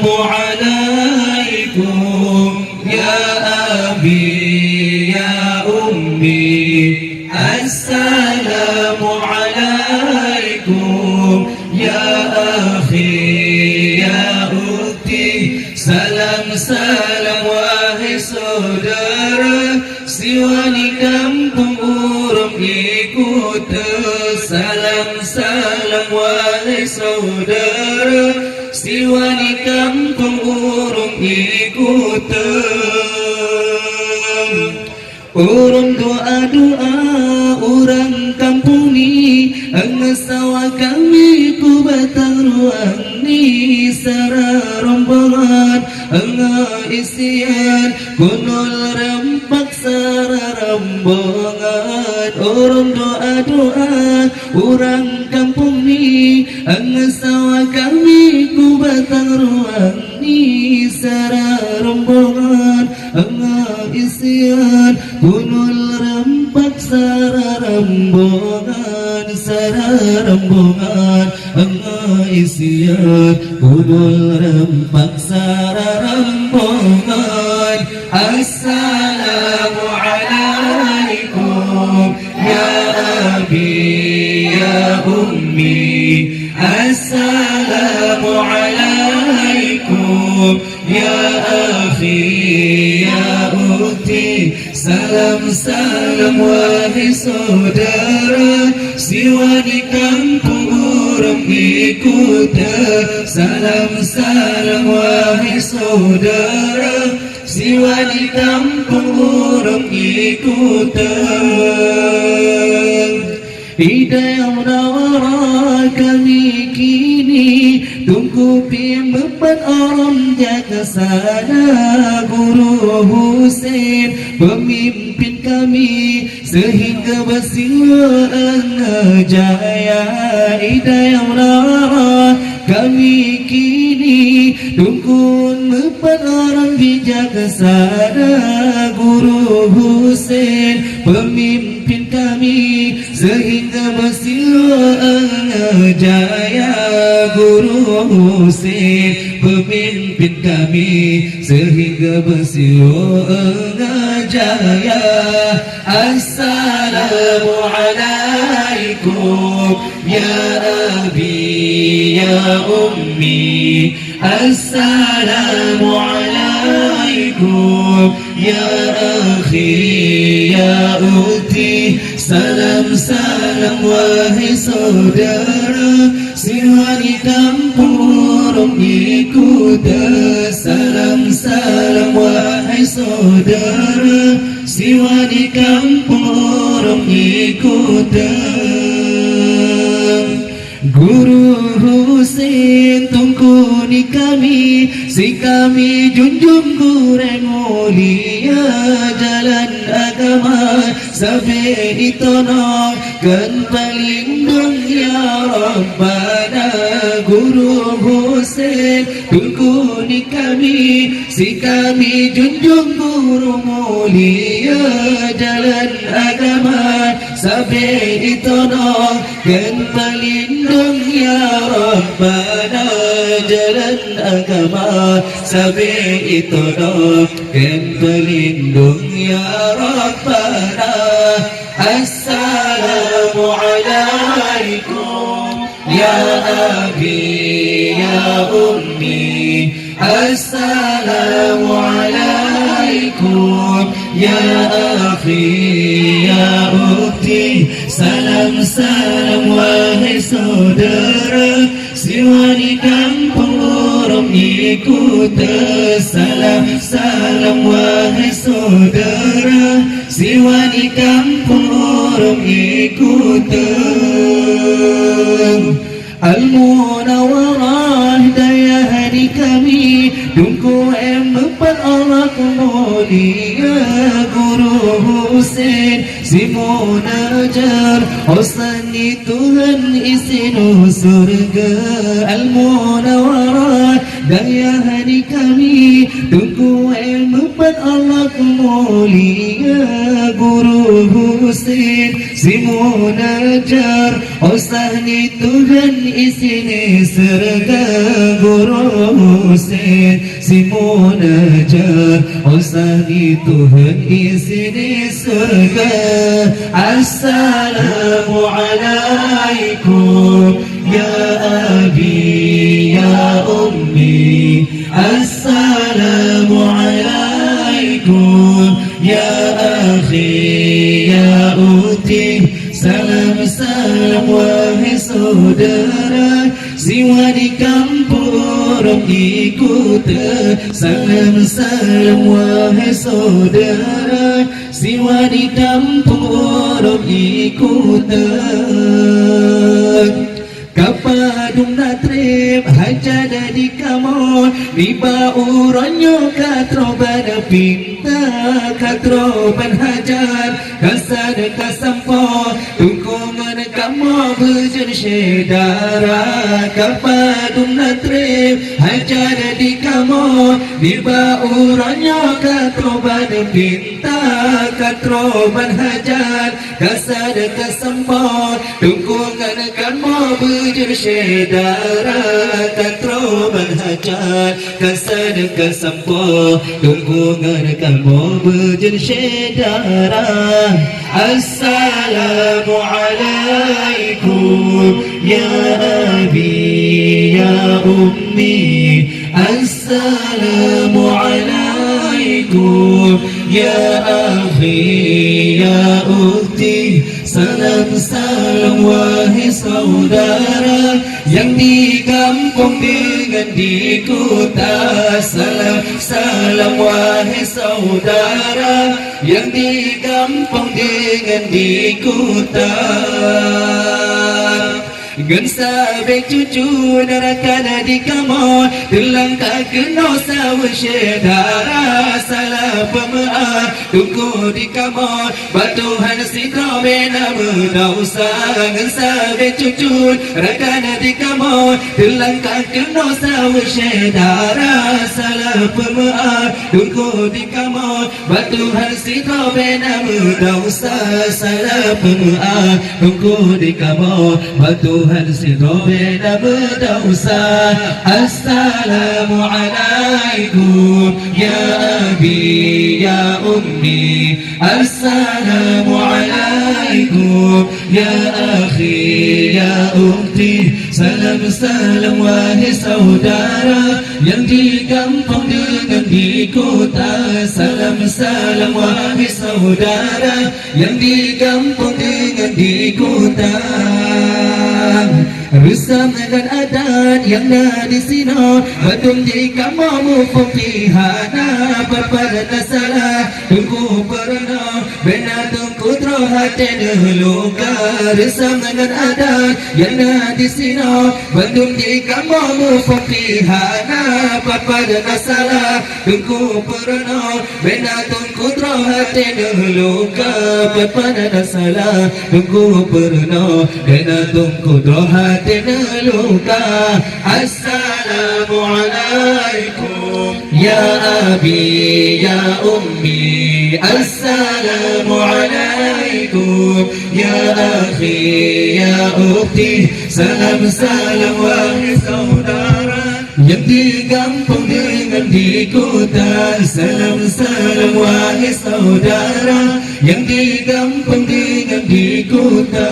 عليكم يا أبي يا أمي السلام عليكم يا أخي يا أختي salam salam wahai saudara siwa di kampung urung ikut salam salam wahai saudara siwa di kampung urung ikut urung doa-doa orang kampung ni engesawa kami ku batang ruang ni sara rombongan enga isian gunul rempak sara rombongan orang doa-doa orang kampung ni engesawa kami ku batang ruang ni sara rombongan enga isian gunul rempak sara rombongan enga isian gunul rempak sara rombongan assalamu alaikum ya abi ya ummi assalamu alaikum ya akhi ya ukhti salam salam wahai saudara siwa di kampung urung ikut salam salam wahai saudara siwa di kampung urung ikut hidayah munawwarah kami kini tunggu pimpinan orang jaga sana Guru Husain pemimpin kami sehingga bersilang jaya hidayah munawwarah kami kini tunggu pimpinan orang jaga sana Guru Husain pemimpin kami sehingga bersilang jaya Guru Husain pemimpin kami sehingga bersilang jaya assalamu alaikum ya abi ya ummi assalamu alaikum ya akhi ya ukhti salam salam wahai saudara siwa di kampung urung ikut salam salam wahai saudara siwa di kampung urung ikut Guru Husain tunggu ni kami si kami junjung kurang mulia jalan agama sampai ditolong kan pelindung ya Rabbana Guru Husain tunggu ni kami si kami junjung guru mulia jalan agama sampai ditolong kan pelindung ya Rabbana jalan agama sampai ditolong kan pelindung ya Rabbana assalamu alaikum ya abi ya ummi assalamu alaikum ya akhi ya ukhti salam salam wahai saudara siwa di kampung urung ikut salam salam wahai saudara siwa di kampung urung ikut Al-Munawwarah daya hari kami tunggu empat Allah mulia Guru Husain si munajar Husni Tuhan isi surga Al-Munawwarah daya hari kami tunggu empat Allah mulia Guru Husain si Munajar Osahni Tuhan isini surga Guru Husain si Munajar Osahni Tuhan isini surga. Assalamualaikum ya abi ya ummi. Assalamualaikum ya akhi ya uti. Salam salam wahai saudara siwa di kampung ikut. Salam salam wahai saudara siwa di kampung ikut. Kapadung natrip hajada di kamon di bauranyo katroban pinta katroban hajar kasad kasampo tungkungan kamu bujur syedara. Kapadung natrip hajada di kamon di bauranyo katroban pinta katroban hajar kasad kasampo tungkungan kamu bujur syedara. Katroban hajar kasad kasampo tungkungan kamu bujur syedara. Assalamualaikum ya abi ya ummi. Assalamualaikum ya akhi ya ukhti. Salam salam wahai saudara yang di kampung dengan di kota. Salam salam wahai saudara yang di kampung dengan di kota. Gensa bek cucu narakana di kamon telang tak kena sawa syedara. Salah pemaaf tunggu di kamon batuhan sidra bena menausa. Gensa bek cucu narakana di kamon telang tak kena sawa syedara. Salah pemaaf tunggu di kamon batuhan sidra bena menausa. Salah pemaaf tunggu di kamon batu Tuhan sidobena berdosa. Assalamualaikum ya abi ya ummi. Assalamualaikum ya akhi ya ukhti. Salam salam wahai saudara yang di kampung dengan di kota. Salam salam wahai saudara yang di kampung dengan di kota. Rusam dan adat yang ada di sini betul jika mau pemihana berpada salah tunggu pernah benar tunggu terhati dulu. Rusam dan adat yang ada di sini betul jika mau pemihana berpada salah tunggu pernah benar tunggu terhati dulu. Berpada salah tunggu pernah benar tunggu terhati luka. Assalamualaikum ya abi ya ummi. Assalamualaikum ya akhi ya ukhti. Salam salam wahai saudara yang di kampung dengan di kota. Salam salam wahai saudara yang di kampung dengan di kota.